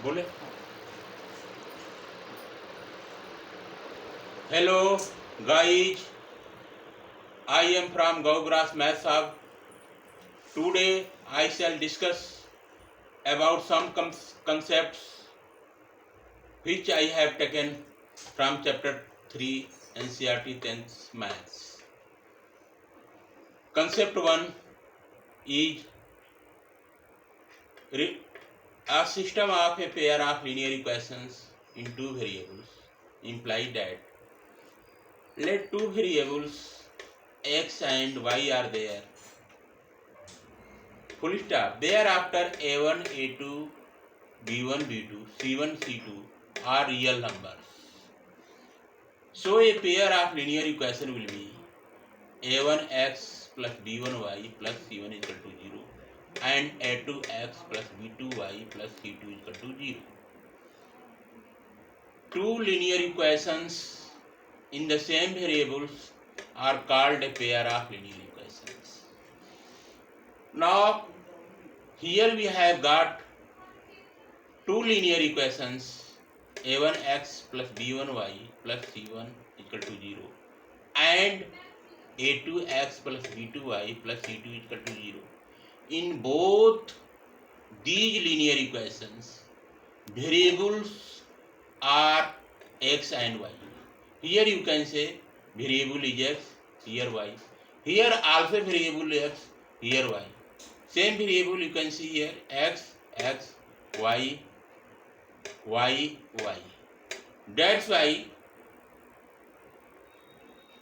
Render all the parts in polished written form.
बोले hello guys, I am from Gaugrass Math Hub. Today I shall discuss about some concepts which I have taken from chapter 3 NCERT 10th Maths. Concept 1 is a system of a pair of linear equations in two variables imply that let two variables x and y are there. Full stop. Thereafter a1, a2, b1, b2, c1, c2 are real numbers. So a pair of linear equation will be a1x plus b1y plus c1 equal to 0 and a2x plus b2y plus c2 equal to 0. Two linear equations in the same variables are called a pair of linear equations. Now here we have got two linear equations a1x plus b1y plus c1 equal to 0 and a2x plus b2y plus c2 equal to 0. In both these linear equations, variables are x and y. Here you can say variable is x, here y. Here also variable x, here y. Same variable you can see here x, x, y, y, y. That's why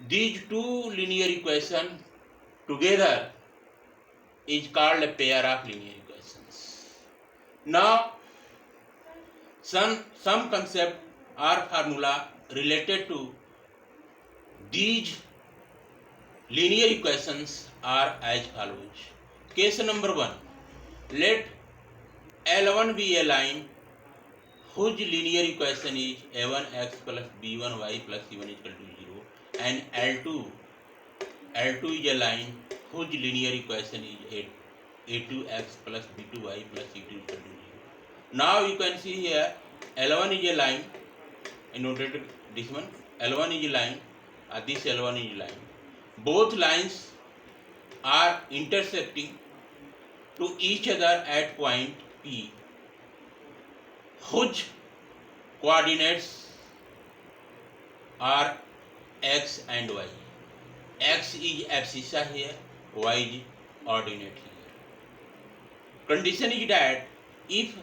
these two linear equations together is called a pair of linear equations. Now, some concept or formula related to these linear equations are as follows. Case number 1. Let L1 be a line whose linear equation is a1x plus b1y plus c1 equal to 0 and L2 is a line whose linear equation is a2x plus b2y plus c2 equal to 0. Now you can see here L1 is a line. I noted this one. L1 is a line. This L1 is a line. Both lines are intersecting to each other at point P, whose coordinates are x and y. X is abscissa here, y is ordinate here. Condition is that if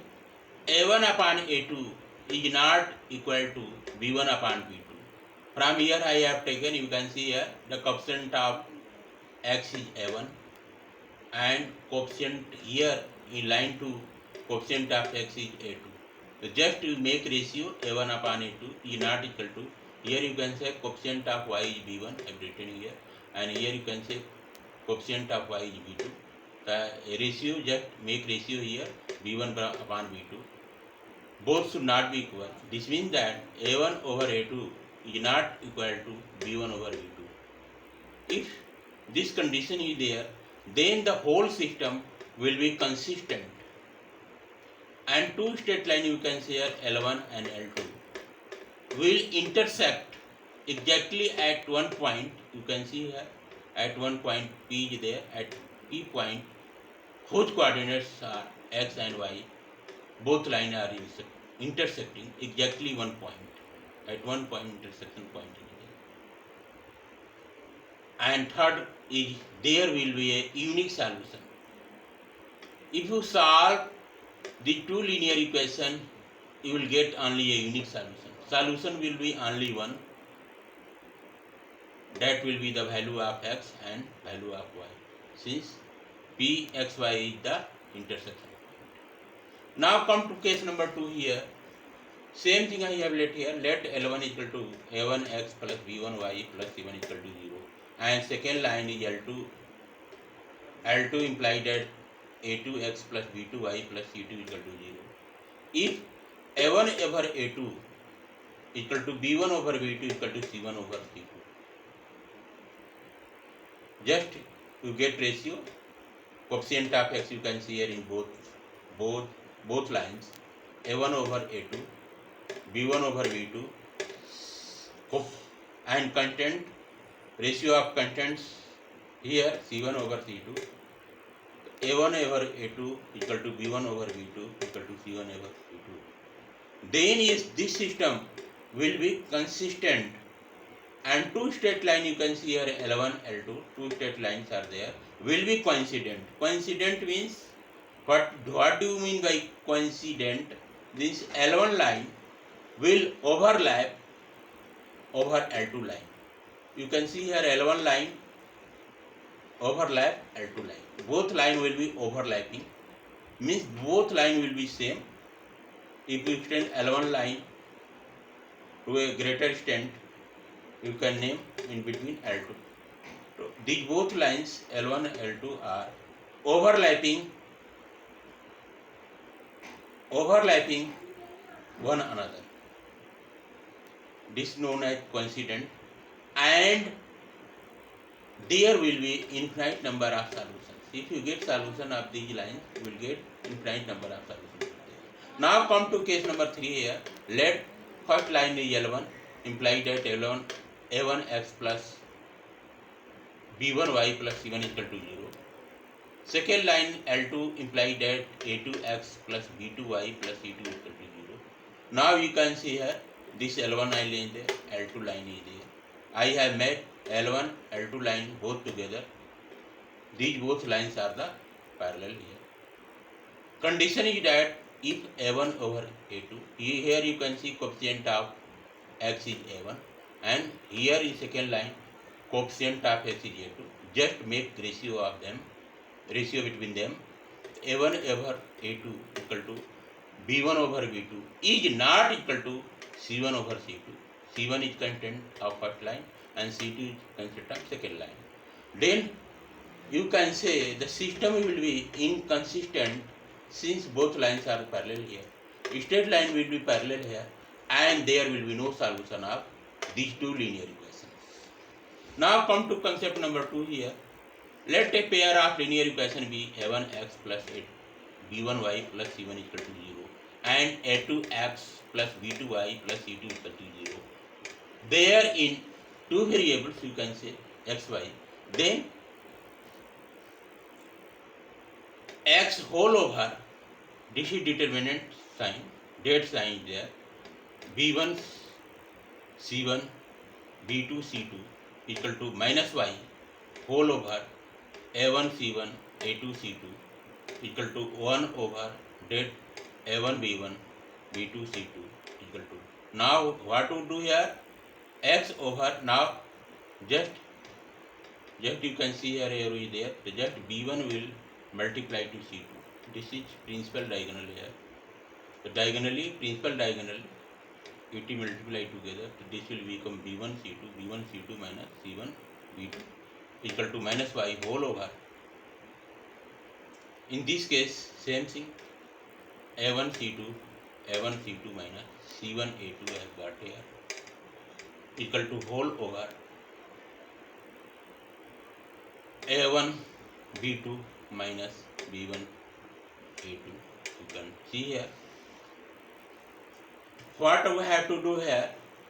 a1 upon a2 is not equal to b1 upon b2, from here I have taken, you can see here the coefficient of x is a1 and coefficient here in line 2 coefficient of x is a2. So just to make ratio a1 upon a2 is not equal to, here you can say coefficient of y is b1, I have written here, and here you can say coefficient of y is b2. The ratio, just make ratio here b1 upon b2. Both should not be equal. This means that a1 over a2 is not equal to b1 over b2. If this condition is there, then the whole system will be consistent. And two straight line you can say L1 and L2 will intersect exactly at one point. You can see here at one point P is there, at P point whose coordinates are x and y. Both lines are intersecting exactly one point. At one point intersection point is there. And third is there will be a unique solution. If you solve the two linear equation, you will get only a unique solution. Solution will be only one. That will be the value of x and value of y, since p x y is the intersection point. Now come to case number 2 here. Same thing I have let here. Let L1 equal to a1x plus b1y plus c1 equal to 0. And second line is L2. L2 implied that a2x plus b2y plus c2 equal to 0. If a1 over a2 equal to b1 over b2 equal to c1 over c2, just you get ratio, coefficient of x you can see here in both lines, A1 over A2, B1 over B2, and content, ratio of contents here C1 over C2, A1 over A2 equal to B1 over B2 equal to C1 over C2. Then is this system will be consistent, and two straight line you can see here L1, L2, two straight lines are there, will be coincident. Coincident means what do you mean by coincident? This L1 line will overlap over L2 line. You can see here L1 line overlap L2 line. Both line will be overlapping, means both line will be same. If you extend L1 line to a greater extent, you can name in between L2. So these both lines L1 and L2 are overlapping one another. This is known as coincident, and there will be infinite number of solutions. If you get solution of these lines, you will get infinite number of solutions. Now come to case number 3 here. Let first line is L1, imply that L1 A1x plus B1y plus C1 equal to 0. Second line L2 imply that A2x plus B2y plus C2 equal to 0. Now you can see here this L1 line is there, L2 line is there. I have made L1, L2 line both together. These both lines are the parallel here. Condition is that if A1 over A2, here you can see coefficient of x is A1, and here is second line coefficient of x is A2. Just make ratio of them, ratio between them. A1 over A2 equal to B1 over B2 is not equal to C1 over C2. C1 is content of first line and C2 is content of second line. Then you can say the system will be inconsistent since both lines are parallel here. Straight line will be parallel here, and there will be no solution of these two linear equations. Now come to concept number 2 here. Let a pair of linear equation be A1x plus B1y plus C1 equal to 0 and A2x plus B2y plus C2 equal to 0. There in two variables you can say x, y. Then x whole over, this is determinant sign, date sign is there, B1 C1 B2 C2 equal to minus y whole over A1 C1 A2 C2 equal to 1 over date A1 B1 B2 C2 equal to. Now what to do here? X over, now just you can see here arrow is there, so just B1 will multiply to C2. This is principal diagonal here. So diagonally, principal diagonal, it will multiply together. So this will become B1 C2 minus C1 B2 equal to minus y whole over. In this case, same thing. A1 C2 minus C1 A2 I have got here equal to whole over A1 B2 minus B1 A2. You can see here. What we have to do here,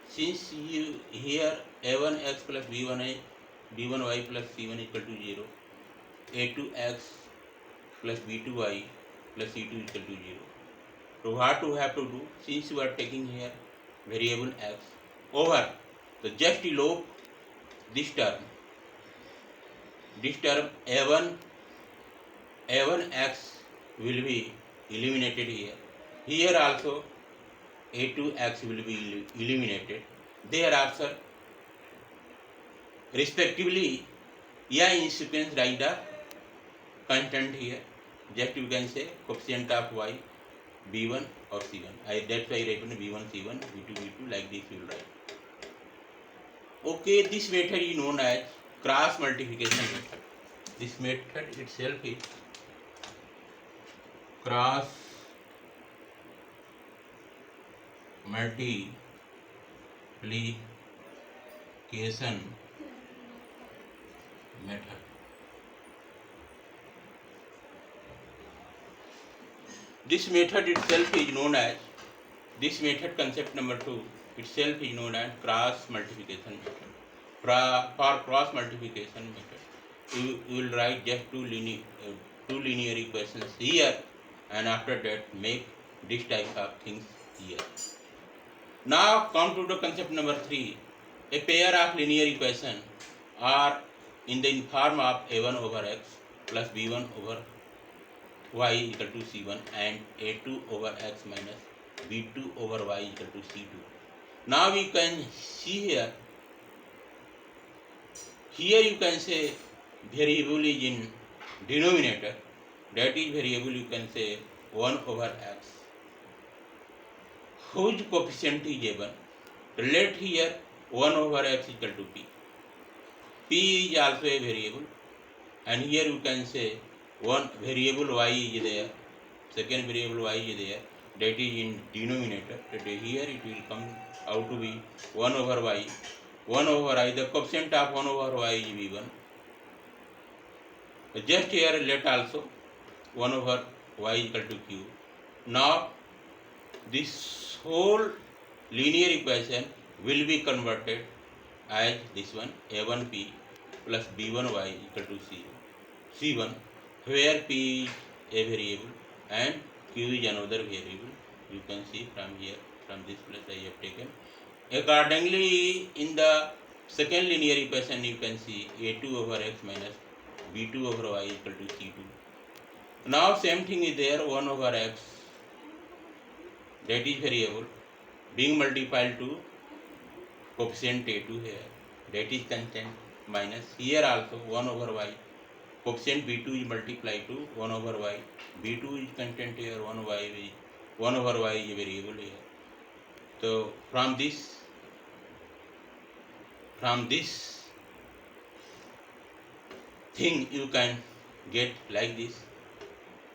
since you here A1x plus B1y plus C1 equal to 0, A2x plus B2y plus C2 equal to 0. So what we have to do, since we are taking here variable x over, so just log this term A1x will be eliminated here. Here also A2x will be eliminated. Thereafter, respectively, in sequence write the content here. Just you can say coefficient of y, B1 or C1. That's why I write B1, C1, B2, B2, like this you will write. Okay, this method is known as cross multiplication method. This method itself is cross multiplication method. This method itself is known as This method, concept number 2, itself is known as cross multiplication method. For cross multiplication method, you will write just two linear equations here, and after that make this type of things here. Now come to the concept number 3. A pair of linear equations are in the form of a1 over x plus b1 over y equal to c1 and a2 over x minus b2 over y equal to c2. Now we can see here you can say variable is in denominator, that is variable you can say 1 over x, whose coefficient is a1. Let here 1 over x equal to p. P is also a variable, and here you can say one variable y is there, second variable y is there, that is in denominator. That here it will come out to be 1 over y. 1 over I, the coefficient of 1 over y is v1. Just here let also 1 over y equal to q. Now this whole linear equation will be converted as this one, a1p plus b1y equal to c1, where p is a variable and q is another variable. You can see from here, from this place I have taken. Accordingly, in the second linear equation you can see a2 over x minus b2 over y equal to c2. Now same thing is there, 1 over x, that is variable, being multiplied to coefficient a2 here, that is constant, minus here also 1 over y, coefficient b2 is multiplied to 1 over y, b2 is constant here, 1 over y is a variable here. So from this thing you can get like this,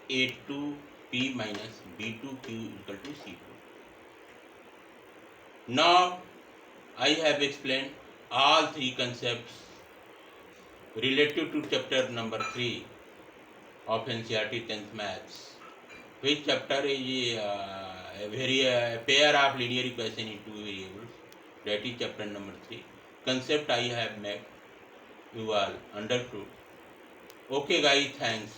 a2p minus b2q equal to c2. Now I have explained all three concepts related to chapter number 3 of NCERT 10th Maths, which chapter is a pair of linear equation in two variables, that is chapter number 3. Concept I have made, you all understood. Okay guys, thanks.